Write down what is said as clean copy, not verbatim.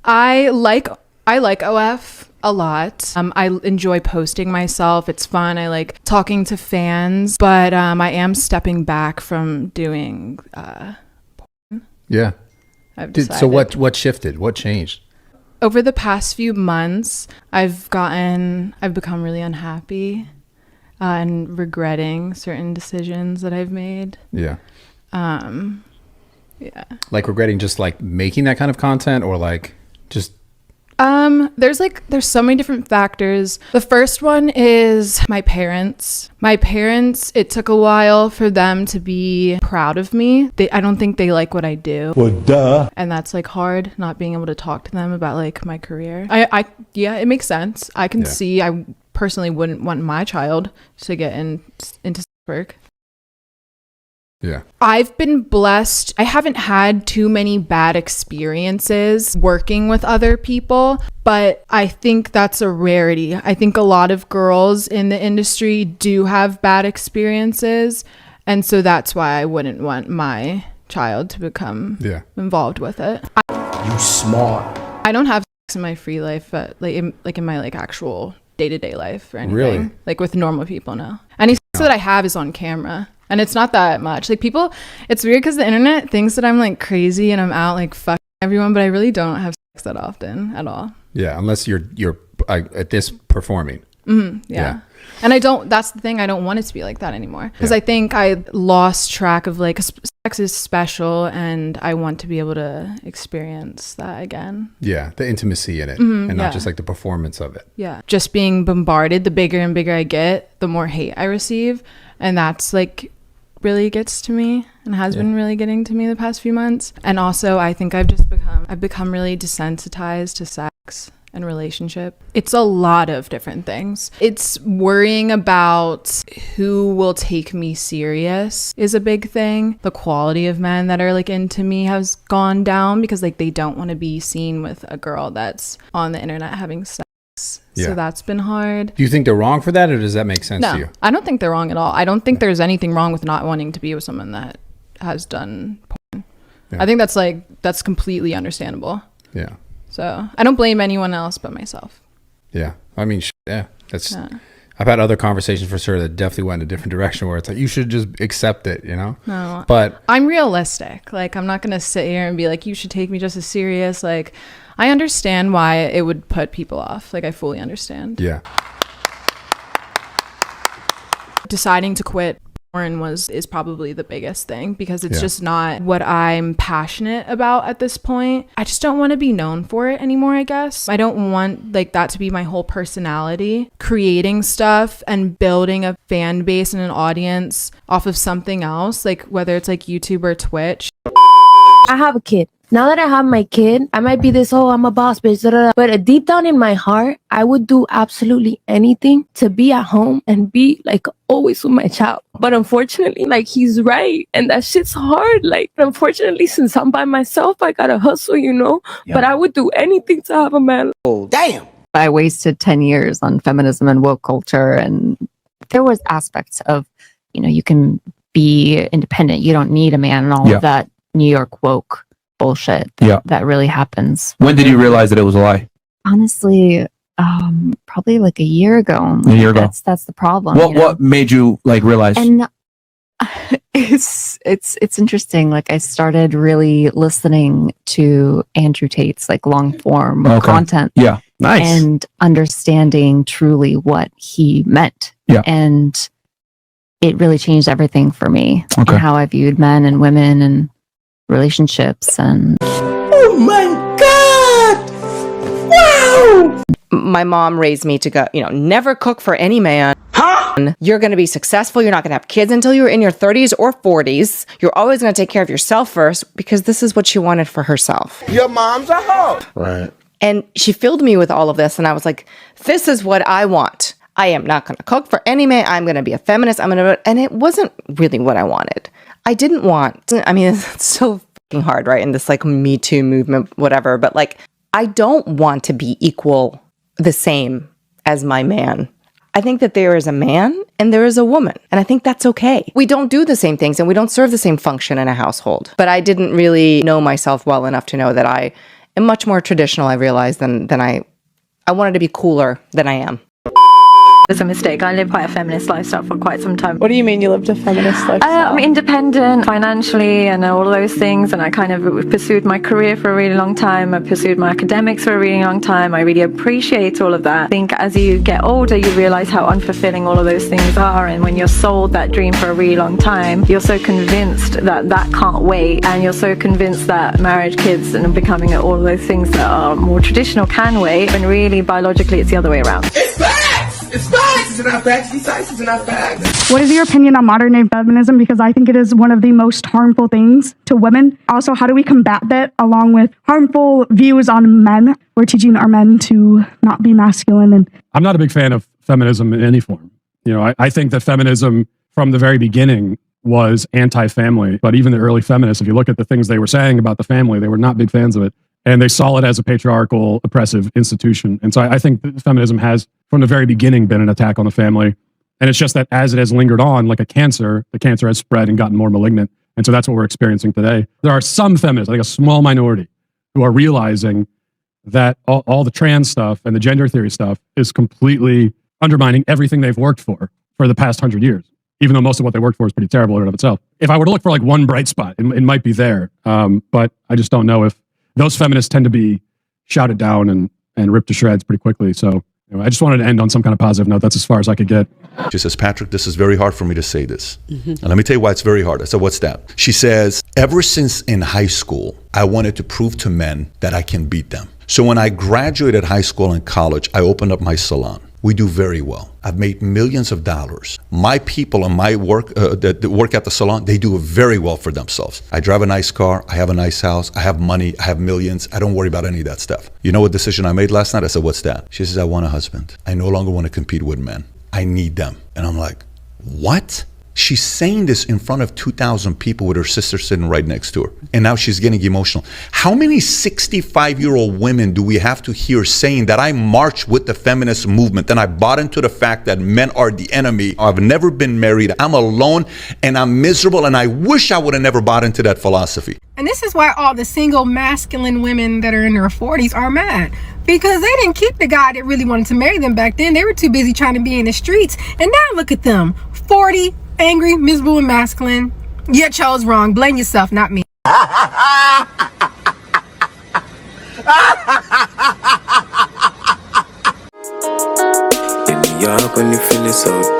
I like OF a lot. I enjoy posting myself. It's fun. I like talking to fans, but I am stepping back from doing porn. Yeah. I've decided. So what shifted? What changed? Over the past few months, I've become really unhappy and regretting certain decisions that I've made. Yeah. Yeah. Like regretting just like making that kind of content, or like just there's so many different factors. The first one is my parents. It took a while for them to be proud of me. I don't think they like what I do. Well, duh. And that's like hard, not being able to talk to them about like my career. Yeah, it makes sense. I can see I personally wouldn't want my child to get into work. Yeah. I've been blessed. I haven't had too many bad experiences working with other people, but I think that's a rarity. I think a lot of girls in the industry do have bad experiences, and so that's why I wouldn't want my child to become involved with it. You smart. I don't have sex in my free life, but in my like actual day-to-day life or anything. Really? Like with normal people, no. Any sex that I have is on camera. And it's not that much. Like people, it's weird because the internet thinks that I'm like crazy and I'm out like fucking everyone, but I really don't have sex that often at all. Yeah, unless you're at this performing. Yeah. And that's the thing, I don't want it to be like that anymore. Because I think I lost track of like, sex is special and I want to be able to experience that again. Yeah, the intimacy in it and not just like the performance of it. Yeah. Just being bombarded, the bigger and bigger I get, the more hate I receive. And that's like really gets to me and has been really getting to me the past few months. And also I think I've become really desensitized to sex and relationship. It's a lot of different things. It's worrying about who will take me serious is a big thing. The quality of men that are like into me has gone down because like they don't want to be seen with a girl that's on the internet having sex. So that's been hard. Do you think they're wrong for that, or does that make sense to you? I don't think they're wrong at all. I don't think there's anything wrong with not wanting to be with someone that has done porn. I think that's completely understandable. Yeah. So I don't blame anyone else but myself. Yeah. I mean, that's... I've had other conversations for sure that definitely went in a different direction where it's like, you should just accept it, you know? No. But I'm realistic. Like, I'm not going to sit here and be like, you should take me just as serious. Like, I understand why it would put people off. Like, I fully understand. Yeah. Deciding to quit porn is probably the biggest thing because it's just not what I'm passionate about at this point. I just don't want to be known for it anymore, I guess. I don't want like that to be my whole personality. Creating stuff and building a fan base and an audience off of something else, like whether it's like YouTube or Twitch. I have a kid. Now that I have my kid, I might be this, I'm a boss bitch, da, da, da. But deep down in my heart, I would do absolutely anything to be at home and be like always with my child. But unfortunately, like he's right. And that shit's hard. Like, unfortunately, since I'm by myself, I gotta hustle, you know? Yep. But I would do anything to have a man. Oh, damn. I wasted 10 years on feminism and woke culture. And there was aspects of, you can be independent. You don't need a man and all of that New York woke bullshit that really happens. When did you realize that it was a lie? Honestly, probably like a year ago. That's the problem. What made you like realize? And it's interesting. Like I started really listening to Andrew Tate's like long form content. Yeah, nice. And understanding truly what he meant. Yeah, and it really changed everything for me and how I viewed men and women and relationships. And oh my God, wow. My mom raised me to go, never cook for any man. You're going to be successful. You're not going to have kids until you're in your 30s or 40s. You're always going to take care of yourself first because this is what she wanted for herself. Your mom's a hoe. Right. And she filled me with all of this. And I was like, this is what I want. I am not going to cook for any man. I'm going to be a feminist. And it wasn't really what I wanted. I didn't want, it's so fucking hard, right? In this like Me Too movement, whatever. But like, I don't want to be equal, the same as my man. I think that there is a man and there is a woman. And I think that's okay. We don't do the same things and we don't serve the same function in a household. But I didn't really know myself well enough to know that I I'm much more traditional, I realized, than I wanted to be cooler than I am. It's a mistake. I lived quite a feminist lifestyle for quite some time. What do you mean you lived a feminist lifestyle? I'm independent financially and all of those things, and I kind of pursued my career for a really long time. I pursued my academics for a really long time. I really appreciate all of that. I think as you get older, you realize how unfulfilling all of those things are, and when you're sold that dream for a really long time, you're so convinced that that can't wait, and you're so convinced that marriage, kids, and becoming all of those things that are more traditional can wait, when really biologically it's the other way around. It's facts! It's facts! It's not facts. It's facts. It's not facts. What is your opinion on modern day feminism? Because I think it is one of the most harmful things to women. Also, how do we combat that along with harmful views on men? We're teaching our men to not be masculine. And I'm not a big fan of feminism in any form. I think that feminism from the very beginning was anti-family. But even the early feminists, if you look at the things they were saying about the family, they were not big fans of it. And they saw it as a patriarchal, oppressive institution. And so I think that feminism has, from the very beginning, been an attack on the family. And it's just that as it has lingered on, like a cancer, the cancer has spread and gotten more malignant. And so that's what we're experiencing today. There are some feminists, I think a small minority, who are realizing that all the trans stuff and the gender theory stuff is completely undermining everything they've worked for the past 100 years, even though most of what they worked for is pretty terrible in and of itself. If I were to look for like one bright spot, it might be there. But I just don't know if those feminists tend to be shouted down and ripped to shreds pretty quickly. So I just wanted to end on some kind of positive note. That's as far as I could get. She says, Patrick, this is very hard for me to say this. And let me tell you why it's very hard. I said, what's that? She says, ever since in high school, I wanted to prove to men that I can beat them. So when I graduated high school and college, I opened up my salon. We do very well. I've made millions of dollars. My people and my work that work at the salon, they do very well for themselves. I drive a nice car. I have a nice house. I have money. I have millions. I don't worry about any of that stuff. You know what decision I made last night? I said, what's that? She says, I want a husband. I no longer want to compete with men. I need them. And I'm like, what? She's saying this in front of 2,000 people with her sister sitting right next to her. And now she's getting emotional. How many 65-year-old women do we have to hear saying that I marched with the feminist movement and I bought into the fact that men are the enemy? I've never been married. I'm alone and I'm miserable and I wish I would have never bought into that philosophy. And this is why all the single masculine women that are in their 40s are mad. Because they didn't keep the guy that really wanted to marry them back then. They were too busy trying to be in the streets. And now look at them, 40, angry, miserable, and masculine. You chose wrong. Blame yourself, not me. Hit me up when you feeling so